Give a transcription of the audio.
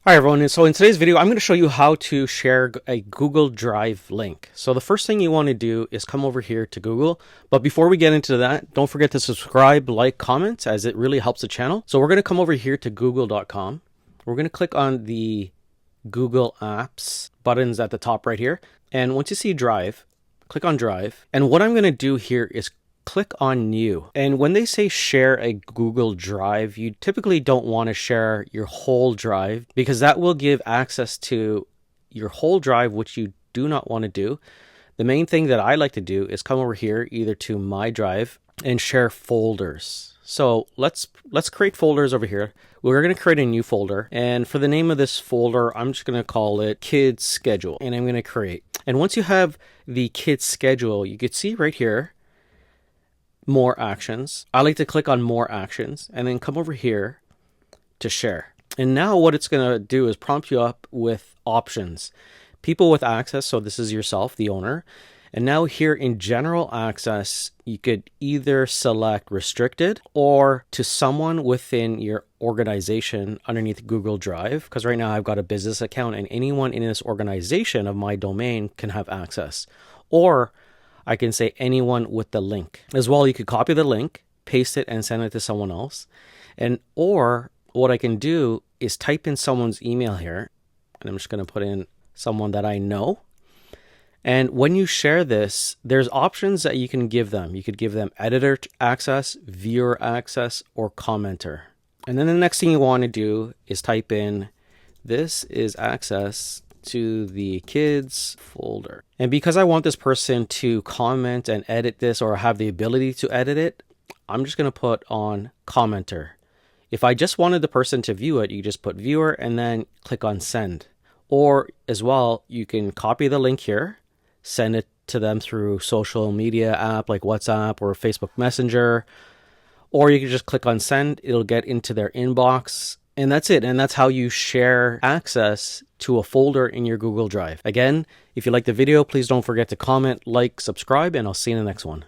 Hi everyone, so in today's video I'm going to show you how to share a Google Drive link. So the first thing you want to do is come over here to Google, but before we get into that, don't forget to subscribe, like, comment, as it really helps the channel. So we're going to come over here to google.com. We're going to click on the Google Apps buttons at the top right here, and once you see Drive, click on Drive, and what I'm going to do here is click on New. And when they say share a Google Drive, you typically don't want to share your whole drive because that will give access to your whole drive, which you do not want to do. The main thing that I like to do is come over here either to My Drive and share folders. So let's create folders over here. We're going to create a new folder, and for the name of this folder, I'm just going to call it Kids Schedule, and I'm going to create. And once you have the Kids Schedule, you can see right here more actions. I like to click on more actions and then come over here to share. And now what it's going to do is prompt you up with options. People with access, so this is yourself, the owner. And now here in general access, you could either select restricted or to someone within your organization underneath Google Drive. Because right now I've got a business account and anyone in this organization of my domain can have access. Or I can say anyone with the link. As well, you could copy the link, paste it, and send it to someone else. Or what I can do is type in someone's email here, and I'm just going to put in someone that I know. And when you share this, there's options that you can give them. You could give them editor access, viewer access, or commenter. And then the next thing you want to do is type in, this is access to the kids folder. And because I want this person to comment and edit this or have the ability to edit it, I'm just going to put on commenter. If I just wanted the person to view it, you just put viewer and then click on send. Or as well, you can copy the link here, send it to them through social media app like WhatsApp or Facebook Messenger, or you can just click on send. It'll get into their inbox. And that's it. And that's how you share access to a folder in your Google Drive. Again, if you like the video, please don't forget to comment, like, subscribe, and I'll see you in the next one.